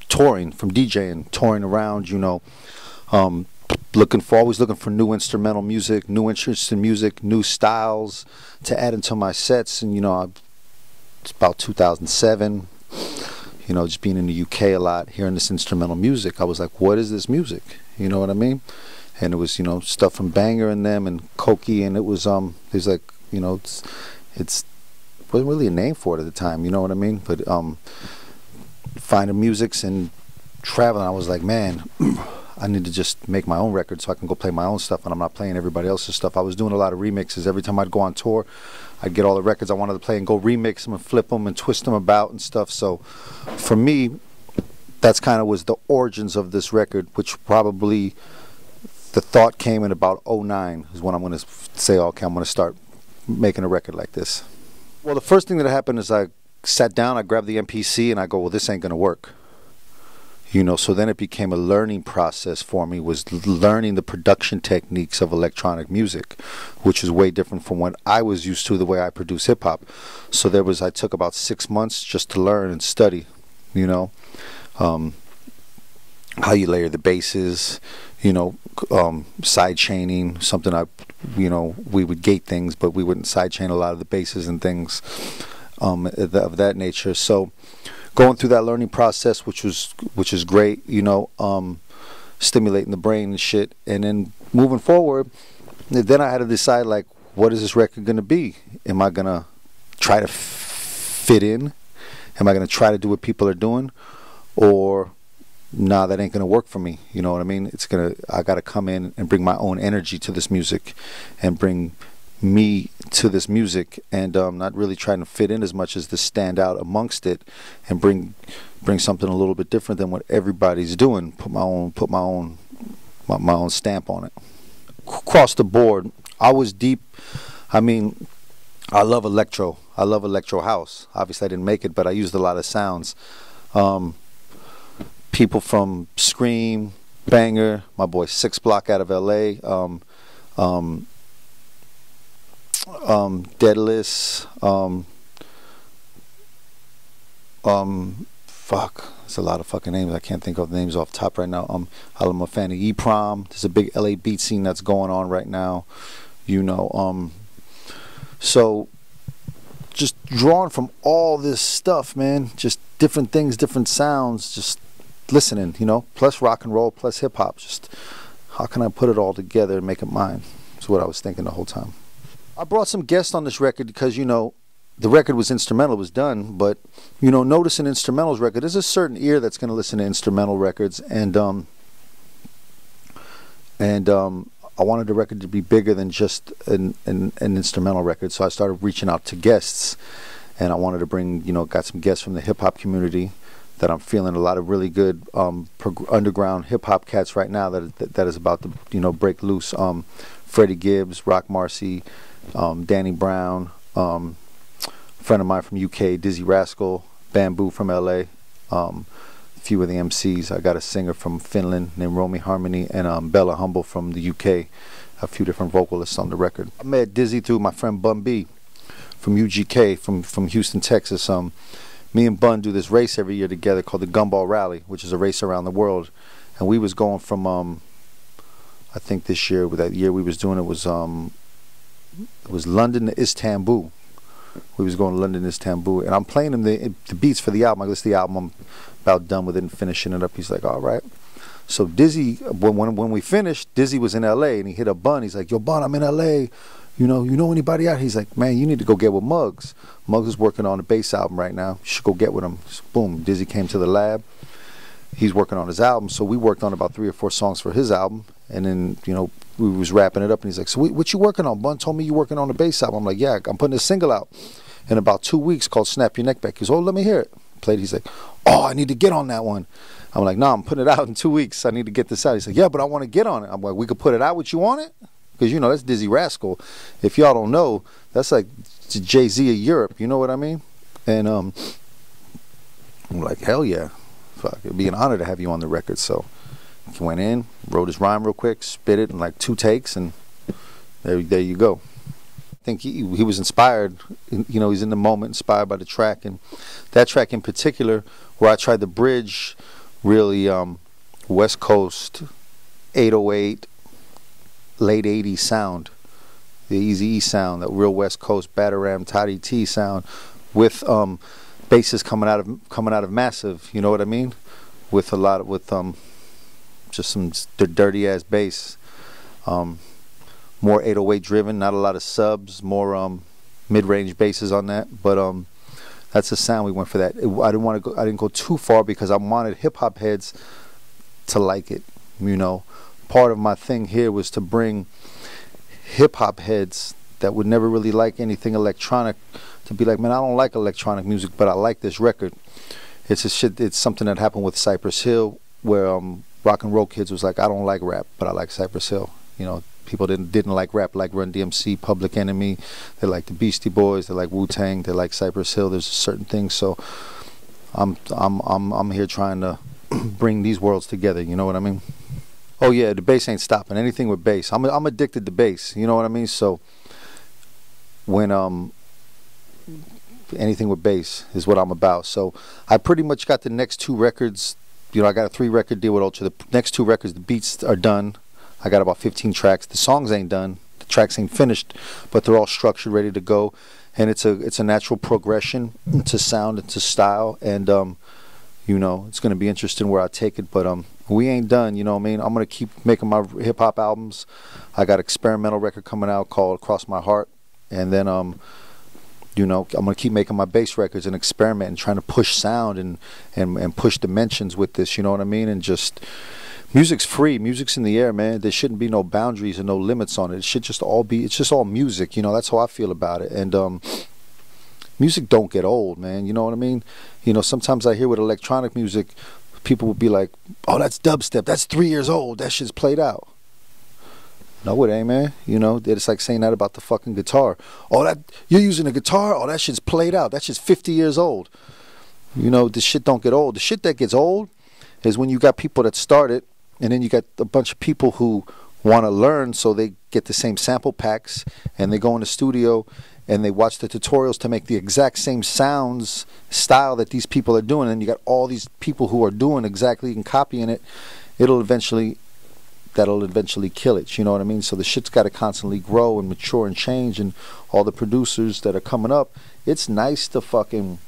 touring, from DJing, touring around, you know, always looking for new instrumental music, new interests in music, new styles to add into my sets. And you know, it's about 2007. You know, just being in the UK a lot, hearing this instrumental music, I was like, what is this music? You know what I mean? And it was, you know, stuff from Banger and them and Koki, and it was like, you know, it's wasn't really a name for it at the time, you know what I mean? But finding musics and traveling, I was like, man, I need to just make my own record so I can go play my own stuff, and I'm not playing everybody else's stuff. I was doing a lot of remixes. Every time I'd go on tour, I'd get all the records I wanted to play and go remix them and flip them and twist them about and stuff. So for me, that's kind of was the origins of this record, which probably the thought came in about '09 is when I'm going to say, okay, I'm going to start making a record like this. Well, the first thing that happened is I sat down, I grabbed the MPC, and I go, well, this ain't going to work. You know, so then it became a learning process for me, was learning the production techniques of electronic music, which is way different from what I was used to, the way I produce hip-hop. So I took about 6 months just to learn and study, you know, how you layer the basses, you know, side chaining, something you know, we would gate things, but we wouldn't side chain a lot of the basses and things of that nature. So going through that learning process, which is great, you know, stimulating the brain and shit, and then moving forward, then I had to decide, like, what is this record going to be? Am I going to try to fit in? Am I going to try to do what people are doing? Or, nah, that ain't going to work for me, you know what I mean? I got to come in and bring my own energy to this music and bring me to this music, and not really trying to fit in as much as to stand out amongst it and bring something a little bit different than what everybody's doing. Put my own stamp on it. Across the board, I was deep. I mean, I love electro. I love electro house. Obviously, I didn't make it, but I used a lot of sounds. People from Scream, Banger, my boy Six Block out of LA, Deadless, fuck, there's a lot of fucking names. I can't think of the names off the top right now. I'm a fan of E-Prom. There's a big LA beat scene that's going on right now, you know. So just drawing from all this stuff, man, just different things, different sounds, just listening, you know, plus rock and roll, plus hip hop. Just how can I put it all together and make it mine? That's what I was thinking the whole time. I brought some guests on this record because, you know, the record was instrumental, it was done, but, you know, notice an instrumentals record, there's a certain ear that's going to listen to instrumental records, and I wanted the record to be bigger than just an instrumental record, so I started reaching out to guests, and I wanted to bring, you know, got some guests from the hip-hop community that I'm feeling a lot of really good underground hip-hop cats right now that is about to, you know, break loose. Freddie Gibbs, Rock Marcy, Danny Brown, friend of mine from UK, Dizzee Rascal, Bamboo from LA, a few of the MCs. I got a singer from Finland named Romy Harmony, and Bella Humble from the UK, a few different vocalists on the record. I met Dizzee through my friend Bun B from UGK, from Houston, Texas. Me and Bun do this race every year together called the Gumball Rally, which is a race around the world, and we was going from I think this year, with that year we was doing it was London to Istanbul. We was going to London to Istanbul, and I'm playing him the beats for the album. I listen to the album, I'm about done with it and finishing it up. He's like, all right. So Dizzee, when we finished, Dizzee was in LA, and he hit up Bun. He's like, yo, Bun, I'm in LA. You know anybody out? He's like, man, you need to go get with Muggs. Muggs is working on a bass album right now. You should go get with him. So, boom, Dizzee came to the lab. He's working on his album, so we worked on about 3 or 4 songs for his album, and then, you know, we was wrapping it up, and he's like, so what you working on? Bun told me you working on a bass album. I'm like, yeah, I'm putting a single out in about 2 weeks called Snap Your Neck Back. He goes, oh, let me hear it. Played. He's like, oh, I need to get on that one. I'm like, no, I'm putting it out in 2 weeks. I need to get this out. He's like, yeah, but I want to get on it. I'm like, we could put it out with you on it? Because, you know, that's Dizzee Rascal. If y'all don't know, that's like Jay-Z of Europe. You know what I mean? And I'm like, hell yeah. Fuck, it'd be an honor to have you on the record. So he went in, wrote his rhyme real quick, spit it in like 2 takes, and there you go. think he was inspired, you know, he's in the moment, inspired by the track. And that track in particular, where I tried to bridge really West Coast 808 late 80s sound, the Eazy-E sound, that real West Coast Bataram Toddy T sound, with basses coming out of Massive, you know what I mean, with a lot of just some dirty ass bass, more 808 driven, not a lot of subs, more mid-range basses on that. But that's the sound we went for. That I didn't go too far because I wanted hip-hop heads to like it, you know. Part of my thing here was to bring hip-hop heads that would never really like anything electronic to be like, man, I don't like electronic music, but I like this record. It's something that happened with Cypress Hill, where rock and roll kids was like, I don't like rap, but I like Cypress Hill. You know, people didn't like rap, like Run DMC, Public Enemy. They like the Beastie Boys. They like Wu-Tang. They like Cypress Hill. There's certain things. So I'm here trying to bring these worlds together. You know what I mean? Oh yeah, the bass ain't stopping. Anything with bass, I'm addicted to bass. You know what I mean? So when anything with bass is what I'm about. So I pretty much got the next 2 records. You know, I got a 3-record deal with Ultra. The next 2 records, the beats are done. I got about 15 tracks. The songs ain't done. The tracks ain't finished, but they're all structured, ready to go. And it's a natural progression to sound and to style. And you know, it's gonna be interesting where I take it. But we ain't done. You know what I mean? I'm gonna keep making my hip hop albums. I got an experimental record coming out called Cross My Heart, and then you know, I'm gonna keep making my bass records and experiment and trying to push sound and push dimensions with this. You know what I mean? And just, music's free. Music's in the air, man. There shouldn't be no boundaries and no limits on it. It should just all be. It's just all music. You know, that's how I feel about it. And music don't get old, man. You know what I mean? You know, sometimes I hear with electronic music, people will be like, "Oh, that's dubstep. That's 3 years old. That shit's played out." No, it ain't, man. You know, it's like saying that about the fucking guitar. Oh, that you're using a guitar? Oh, that shit's played out. That shit's 50 years old. You know, this shit don't get old. The shit that gets old is when you got people that start it, and then you got a bunch of people who want to learn, so they get the same sample packs, and they go in the studio and they watch the tutorials to make the exact same sounds style that these people are doing. And you got all these people who are doing exactly and copying it. That'll eventually kill it. You know what I mean? So the shit's got to constantly grow and mature and change. And all the producers that are coming up, it's nice to fucking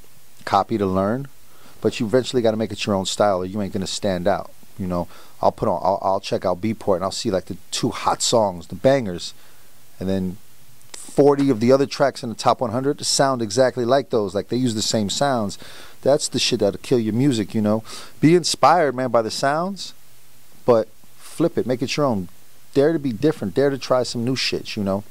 copy to learn, but you eventually got to make it your own style, or you ain't gonna stand out. You know, I'll check out Beatport and I'll see like the 2 hot songs, the bangers, and then 40 of the other tracks in the top 100 sound exactly like those. Like, they use the same sounds. That's the shit that'll kill your music. You know, be inspired, man, by the sounds, but flip it, make it your own. Dare to be different. Dare to try some new shit. You know.